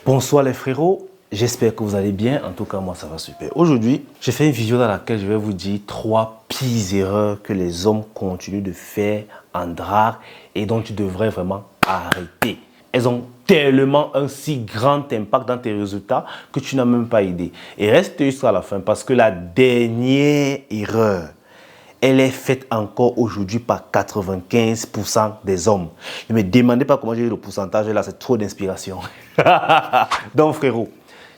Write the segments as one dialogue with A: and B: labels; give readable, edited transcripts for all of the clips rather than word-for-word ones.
A: Bonsoir les frérots, j'espère que vous allez bien, en tout cas moi ça va super. Aujourd'hui, j'ai fait une vidéo dans laquelle je vais vous dire 3 pires erreurs que les hommes continuent de faire en drague et dont tu devrais vraiment arrêter. Elles ont tellement un si grand impact dans tes résultats que tu n'as même pas idée. Et reste jusqu'à la fin parce que la dernière erreur, elle est faite encore aujourd'hui par 95% des hommes. Ne me demandez pas comment j'ai eu le pourcentage là, c'est trop d'inspiration. Donc frérot,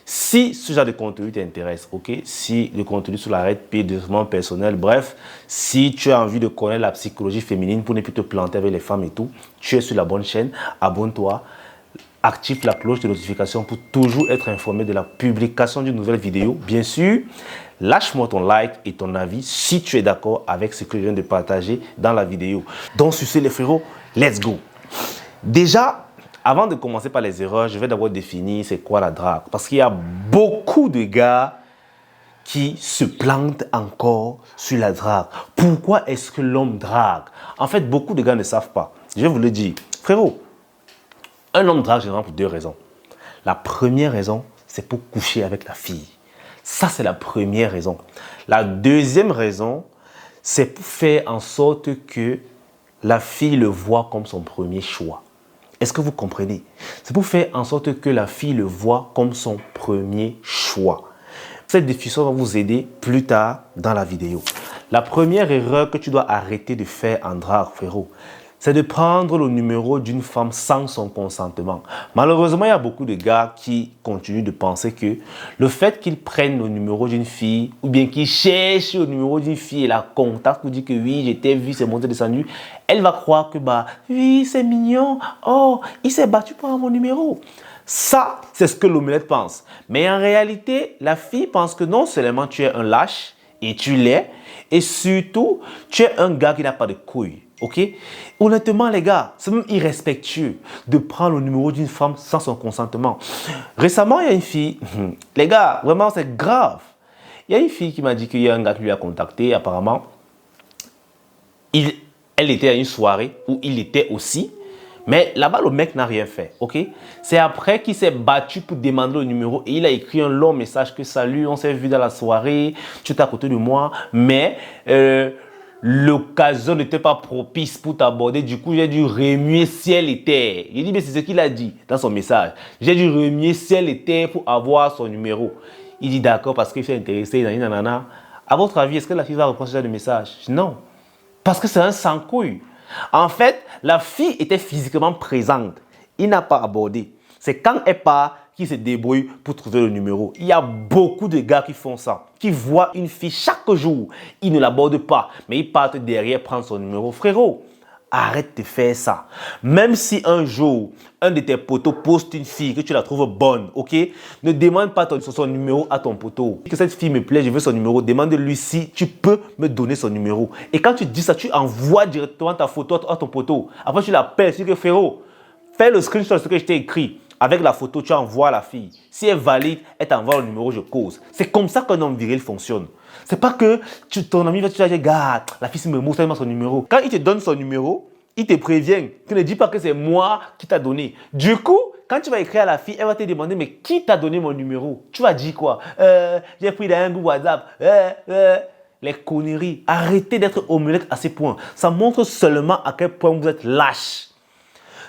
A: si ce genre de contenu t'intéresse, ok, si le contenu sur la Red Pill, développement personnel, bref, si tu as envie de connaître la psychologie féminine pour ne plus te planter avec les femmes et tout, tu es sur la bonne chaîne, abonne-toi. Active la cloche de notification pour toujours être informé de la publication d'une nouvelle vidéo. Bien sûr, lâche-moi ton like et ton avis si tu es d'accord avec ce que je viens de partager dans la vidéo. Donc sur ce les frérots, let's go. Déjà, avant de commencer par les erreurs, je vais d'abord définir c'est quoi la drague. Parce qu'il y a beaucoup de gars qui se plantent encore sur la drague. Pourquoi est-ce que l'homme drague? En fait, beaucoup de gars ne savent pas. Je vais vous le dire. Frérot, un homme drague généralement pour 2 raisons. La première raison, c'est pour coucher avec la fille. Ça, c'est la première raison. La deuxième raison, c'est pour faire en sorte que la fille le voit comme son premier choix. Est-ce que vous comprenez? C'est pour faire en sorte que la fille le voit comme son premier choix. Cette définition va vous aider plus tard dans la vidéo. La première erreur que tu dois arrêter de faire en drague, frérot, c'est de prendre le numéro d'une femme sans son consentement. Malheureusement, il y a beaucoup de gars qui continuent de penser que le fait qu'ils prennent le numéro d'une fille ou bien qu'ils cherchent le numéro d'une fille et la contactent pour dire que oui, j'étais vu, c'est monté, descendu, elle va croire que bah oui, c'est mignon, oh, il s'est battu pour mon numéro. Ça, c'est ce que l'omelette pense. Mais en réalité, la fille pense que non seulement tu es un lâche, et tu l'es, et surtout, tu es un gars qui n'a pas de couilles. Ok? Honnêtement, les gars, c'est même irrespectueux de prendre le numéro d'une femme sans son consentement. Récemment, il y a une fille, les gars, vraiment, c'est grave. Il y a une fille qui m'a dit qu'il y a un gars qui lui a contacté, apparemment. Elle était à une soirée où il était aussi. Mais là-bas, le mec n'a rien fait, ok? C'est après qu'il s'est battu pour demander le numéro et il a écrit un long message que « Salut, on s'est vu dans la soirée, tu es à côté de moi, mais l'occasion n'était pas propice pour t'aborder. Du coup, j'ai dû remuer ciel et terre. » Il dit « Mais c'est ce qu'il a dit dans son message. J'ai dû remuer ciel et terre pour avoir son numéro. » Il dit « D'accord, parce qu'il s'est intéressé, nanana. » À votre avis, est-ce que la fille va reprendre ce genre de message? Non, parce que c'est un sans-couille. En fait, la fille était physiquement présente. Il n'a pas abordé. C'est quand elle part qu'il se débrouille pour trouver le numéro. Il y a beaucoup de gars qui font ça, qui voient une fille chaque jour. Ils ne l'abordent pas, mais ils partent derrière prendre son numéro. Frérot, arrête de faire ça. Même si un jour, un de tes potos poste une fille que tu la trouves bonne, ok? Ne demande pas son numéro à ton poteau. Que cette fille me plaît, je veux son numéro. Demande-lui si tu peux me donner son numéro. Et quand tu dis ça, tu envoies directement ta photo à ton poteau. Après, tu l'appelles, tu dis que frérot, fais le screenshot de ce que je t'ai écrit. Avec la photo, tu envoies à la fille. Si elle valide, elle t'envoie le numéro, je cause. C'est comme ça qu'un homme viril fonctionne. C'est pas que ton ami va te dire, regarde, la fille me montre son numéro. Quand il te donne son numéro, il te prévient. Tu ne dis pas que c'est moi qui t'a donné. Du coup, quand tu vas écrire à la fille, elle va te demander, mais qui t'a donné mon numéro? Tu vas dire quoi? J'ai pris d'un bout WhatsApp. Les conneries. Arrêtez d'être omelette à ces points. Ça montre seulement à quel point vous êtes lâche.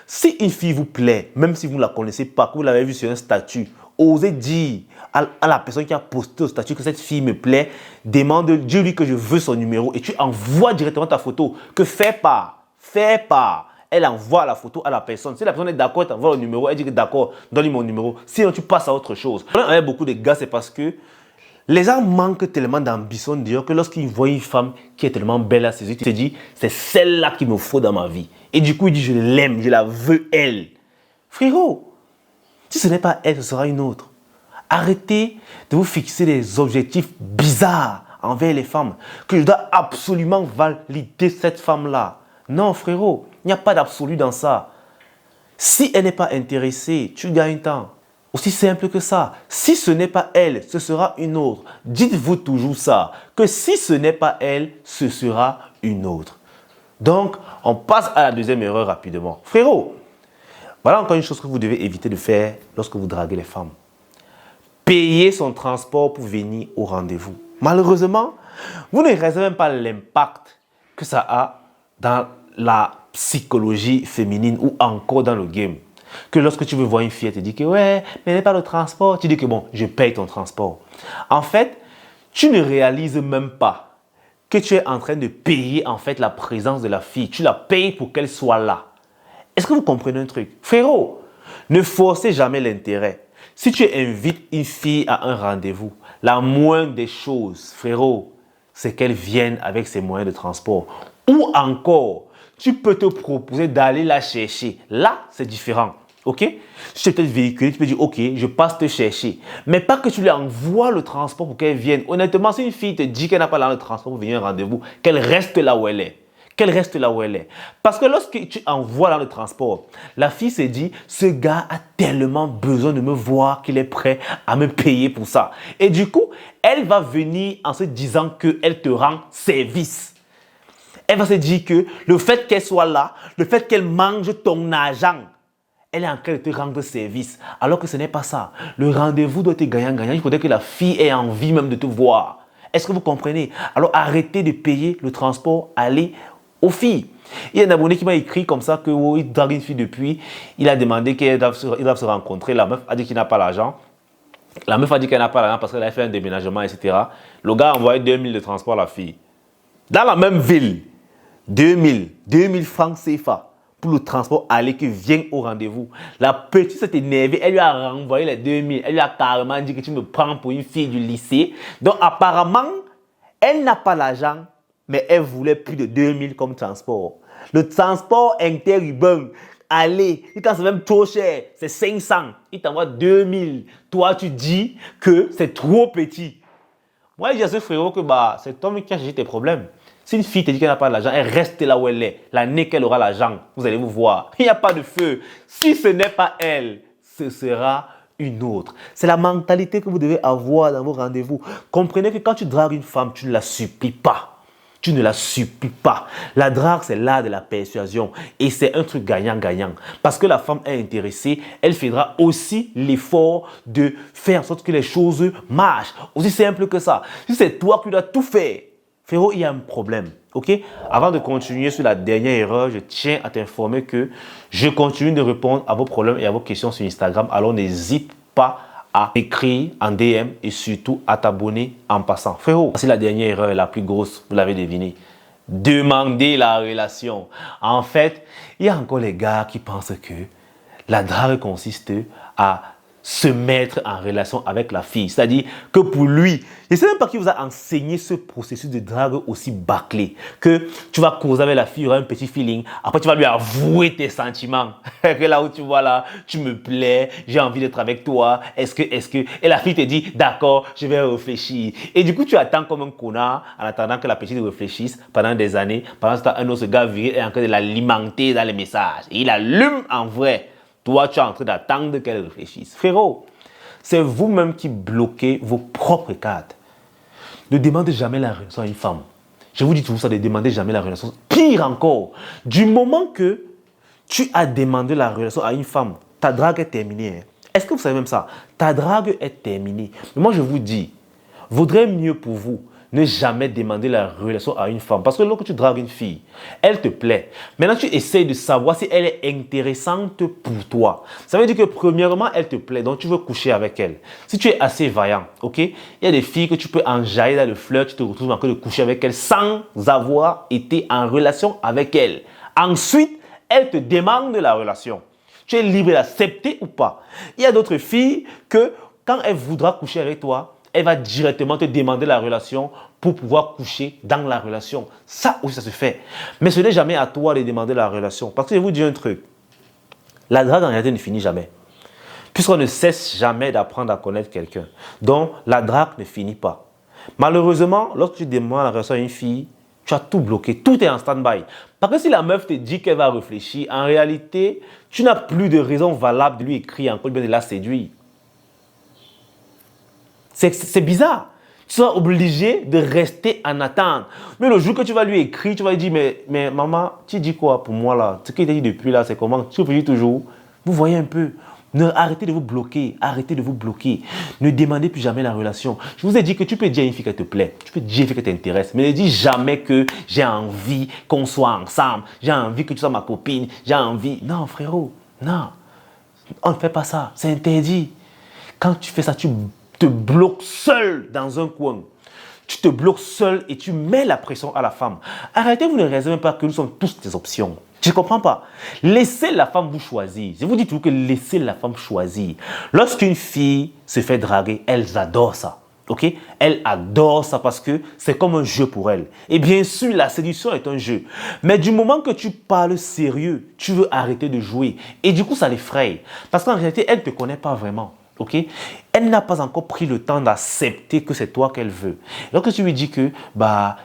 A: Si une fille vous plaît, même si vous ne la connaissez pas, que vous l'avez vue sur un statut, osez dire à la personne qui a posté au statut que cette fille me plaît, dis-lui que je veux son numéro et tu envoies directement ta photo. Que fais pas. Elle envoie la photo à la personne. Si la personne est d'accord, elle t'envoie le numéro, elle dit que d'accord, donne-lui mon numéro. Sinon, tu passes à autre chose. Avec beaucoup de gars, c'est parce que les gens manquent tellement d'ambition d'ailleurs que lorsqu'ils voient une femme qui est tellement belle à ses yeux, tu te dis, c'est celle-là qu'il me faut dans ma vie. Et du coup, il dit, je l'aime, je la veux, elle. Frérot, si ce n'est pas elle, ce sera une autre. Arrêtez de vous fixer des objectifs bizarres envers les femmes. Que je dois absolument valider cette femme-là. Non, frérot, il n'y a pas d'absolu dans ça. Si elle n'est pas intéressée, tu gagnes temps. Aussi simple que ça. Si ce n'est pas elle, ce sera une autre. Dites-vous toujours ça. Que si ce n'est pas elle, ce sera une autre. Donc, on passe à la deuxième erreur rapidement. Frérot, Voilà encore une chose que vous devez éviter de faire lorsque vous draguez les femmes. Payer son transport pour venir au rendez-vous. Malheureusement, vous ne réalisez même pas l'impact que ça a dans la psychologie féminine ou encore dans le game. Que lorsque tu veux voir une fille, elle te dit que ouais, mais elle n'est pas le transport. Tu dis que bon, je paye ton transport. En fait, tu ne réalises même pas que tu es en train de payer en fait la présence de la fille. Tu la payes pour qu'elle soit là. Est-ce que vous comprenez un truc? Frérot, ne forcez jamais l'intérêt. Si tu invites une fille à un rendez-vous, la moindre des choses, frérot, c'est qu'elle vienne avec ses moyens de transport. Ou encore, tu peux te proposer d'aller la chercher. Là, c'est différent. Ok? Si tu es peut-être véhiculé, tu peux dire, ok, je passe te chercher. Mais pas que tu lui envoies le transport pour qu'elle vienne. Honnêtement, si une fille te dit qu'elle n'a pas le transport pour venir à un rendez-vous, qu'elle reste là où elle est. Qu'elle reste là où elle est. Parce que lorsque tu envoies dans le transport, la fille se dit, ce gars a tellement besoin de me voir qu'il est prêt à me payer pour ça. Et du coup, elle va venir en se disant qu'elle te rend service. Elle va se dire que le fait qu'elle soit là, le fait qu'elle mange ton argent, elle est en train de te rendre service. Alors que ce n'est pas ça. Le rendez-vous doit être gagnant-gagnant. Il faudrait que la fille ait envie même de te voir. Est-ce que vous comprenez? Alors arrêtez de payer le transport, allez aux filles. Il y a un abonné qui m'a écrit comme ça que oh, il drague une fille depuis. Il a demandé qu'ils doivent se rencontrer. La meuf a dit qu'il n'a pas l'argent. La meuf a dit qu'elle n'a pas l'argent parce qu'elle a fait un déménagement, etc. Le gars a envoyé 2000 de transport à la fille. Dans la même ville, 2000 francs CFA pour le transport aller qui vient au rendez-vous. La petite s'est énervée, elle lui a renvoyé les 2000. Elle lui a carrément dit que tu me prends pour une fille du lycée. Donc apparemment, elle n'a pas l'argent, mais elle voulait plus de 2000 comme transport. Le transport interurbain, allez, il t'en c'est même trop cher, c'est 500. Il t'envoie 2000. Toi, tu dis que c'est trop petit. Moi, je dis à ce frérot que bah, c'est homme qui a cherché tes problèmes. Si une fille te dit qu'elle n'a pas l'argent, elle reste là où elle est. L'année qu'elle aura l'argent, vous allez vous voir. Il n'y a pas de feu. Si ce n'est pas elle, ce sera une autre. C'est la mentalité que vous devez avoir dans vos rendez-vous. Comprenez que quand tu dragues une femme, tu ne la supplies pas. Tu ne la supplies pas. La drague, c'est l'art de la persuasion. Et c'est un truc gagnant-gagnant. Parce que la femme est intéressée, elle fera aussi l'effort de faire en sorte que les choses marchent. Aussi simple que ça. Si c'est toi qui dois tout faire, frérot, il y a un problème. Ok? Avant de continuer sur la dernière erreur, je tiens à t'informer que je continue de répondre à vos problèmes et à vos questions sur Instagram. Alors n'hésite pas à écrire en DM et surtout à t'abonner en passant. Frérot, c'est la dernière erreur, la plus grosse, vous l'avez deviné. Demander la relation. En fait, il y a encore les gars qui pensent que la drague consiste à se mettre en relation avec la fille. C'est-à-dire que pour lui, je ne sais même pas qui vous a enseigné ce processus de drague aussi bâclé. Que tu vas causer avec la fille, il y aura un petit feeling. Après, tu vas lui avouer tes sentiments. Que là où tu vois là, tu me plais, j'ai envie d'être avec toi. Est-ce que... Et la fille te dit, d'accord, je vais réfléchir. Et du coup, tu attends comme un connard en attendant que la petite réfléchisse pendant des années. Pendant ce temps, un autre gars viril est en train de l'alimenter dans les messages. Et il allume en vrai. Toi, tu es en train d'attendre qu'elle réfléchisse. Frérot, c'est vous-même qui bloquez vos propres cartes. Ne demandez jamais la relation à une femme. Je vous dis toujours ça, ne demandez jamais la relation. Pire encore, du moment que tu as demandé la relation à une femme, ta drague est terminée. Est-ce que vous savez même ça? Ta drague est terminée. Mais moi, je vous dis, vaudrait mieux pour vous ne jamais demander la relation à une femme. Parce que lorsque tu dragues une fille, elle te plaît. Maintenant, tu essayes de savoir si elle est intéressante pour toi. Ça veut dire que premièrement, elle te plaît, donc tu veux coucher avec elle. Si tu es assez vaillant, ok? Il y a des filles que tu peux enjailler dans le flirt, tu te retrouves en train de coucher avec elle sans avoir été en relation avec elle. Ensuite, elle te demande la relation. Tu es libre d'accepter ou pas. Il y a d'autres filles que quand elle voudra coucher avec toi, elle va directement te demander la relation pour pouvoir coucher dans la relation. Ça aussi, ça se fait. Mais ce n'est jamais à toi de demander la relation. Parce que je vous dis un truc. La drague en réalité ne finit jamais. Puisqu'on ne cesse jamais d'apprendre à connaître quelqu'un. Donc, la drague ne finit pas. Malheureusement, lorsque tu demandes la relation à une fille, tu as tout bloqué. Tout est en stand-by. Parce que si la meuf te dit qu'elle va réfléchir, en réalité, tu n'as plus de raison valable de lui écrire encore bien de la séduire. C'est bizarre. Tu seras obligé de rester en attente. Mais le jour que tu vas lui écrire, tu vas lui dire, mais maman, tu dis quoi pour moi là? Ce qu'il t'a dit depuis là, c'est comment? Tu réfléchis toujours. Vous voyez un peu. Arrêtez de vous bloquer, arrêtez de vous bloquer. Ne demandez plus jamais la relation. Je vous ai dit que tu peux dire à une fille qu'elle te plaît, tu peux dire à une fille qu'elle t'intéresse, mais ne dis jamais que j'ai envie qu'on soit ensemble, j'ai envie que tu sois ma copine, j'ai envie. Non, frérot, non. On ne fait pas ça, c'est interdit. Quand tu fais ça, tu te bloques seul dans un coin. Tu te bloques seul et tu mets la pression à la femme. Arrêtez, vous ne raisonnez pas que nous sommes tous des options. Je ne comprends pas. Laissez la femme vous choisir. Je vous dis toujours que laissez la femme choisir. Lorsqu'une fille se fait draguer, elles adorent ça. Ok? Elle adore ça parce que c'est comme un jeu pour elle. Et bien sûr, la séduction est un jeu. Mais du moment que tu parles sérieux, tu veux arrêter de jouer. Et du coup, ça l'effraie. Parce qu'en réalité, elle ne te connaît pas vraiment. Okay? Elle n'a pas encore pris le temps d'accepter que c'est toi qu'elle veut. Lorsque tu lui dis que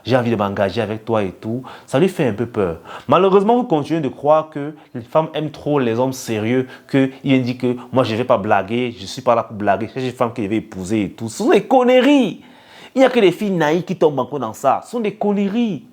A: j'ai envie de m'engager avec toi et tout, ça lui fait un peu peur. Malheureusement, vous continuez de croire que les femmes aiment trop les hommes sérieux, qu'ils disent que moi je ne vais pas blaguer, je ne suis pas là pour blaguer, c'est une femme que je vais épouser et tout. Ce sont des conneries. Il n'y a que les filles naïves qui tombent encore dans ça. Ce sont des conneries.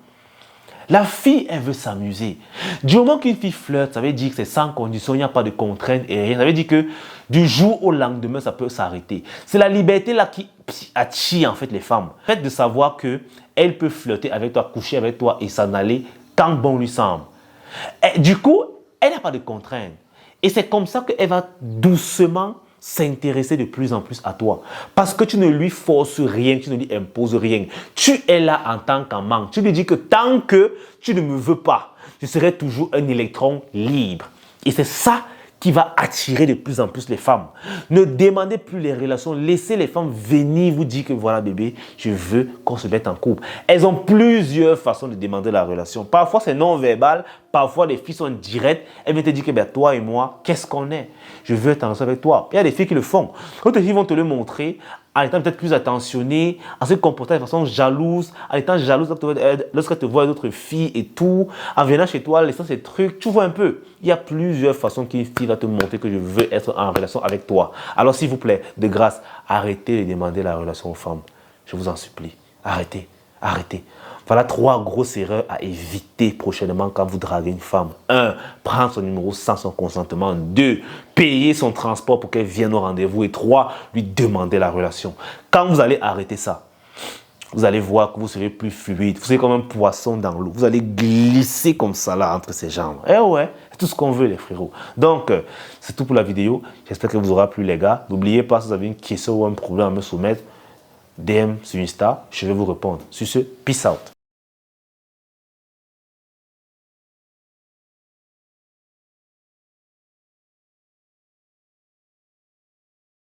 A: La fille, elle veut s'amuser. Du moment qu'une fille flirte, ça veut dire que c'est sans condition, il n'y a pas de contrainte et rien. Ça veut dire que du jour au lendemain, ça peut s'arrêter. C'est la liberté là qui attire en fait les femmes. Le fait de savoir qu'elle peut flirter avec toi, coucher avec toi et s'en aller quand bon lui semble. Et du coup, elle n'a pas de contrainte. Et c'est comme ça qu'elle va doucement s'intéresser de plus en plus à toi. Parce que tu ne lui forces rien, tu ne lui imposes rien. Tu es là en tant qu'amant. Tu lui dis que tant que tu ne me veux pas, je serai toujours un électron libre. Et c'est ça qui va attirer de plus en plus les femmes. Ne demandez plus les relations. Laissez les femmes venir vous dire que voilà bébé, je veux qu'on se mette en couple. Elles ont plusieurs façons de demander la relation. Parfois c'est non verbal, parfois les filles sont directes. Elles viennent te dire que toi et moi, qu'est-ce qu'on est? Je veux être en relation avec toi. Il y a des filles qui le font. D'autres filles vont te le montrer en étant peut-être plus attentionnées, en se comportant de façon jalouse, en étant jalouse lorsqu'elle te voit d'autres filles et tout, en venant chez toi, laissant ces trucs, tu vois un peu. Il y a plusieurs façons qu'une fille va te montrer que je veux être en relation avec toi. Alors s'il vous plaît, de grâce, arrêtez de demander la relation aux femmes. Je vous en supplie. Arrêtez, arrêtez. Voilà 3 grosses erreurs à éviter prochainement quand vous draguez une femme. 1. Prendre son numéro sans son consentement. 2. Payer son transport pour qu'elle vienne au rendez-vous. Et 3. Lui demander la relation. Quand vous allez arrêter ça, vous allez voir que vous serez plus fluide. Vous serez comme un poisson dans l'eau. Vous allez glisser comme ça là entre ses jambes. Eh ouais, c'est tout ce qu'on veut les frérots. Donc, c'est tout pour la vidéo. J'espère que vous aura plu les gars. N'oubliez pas, si vous avez une question ou un problème à me soumettre, DM sur Insta, je vais vous répondre. Sur ce, peace out.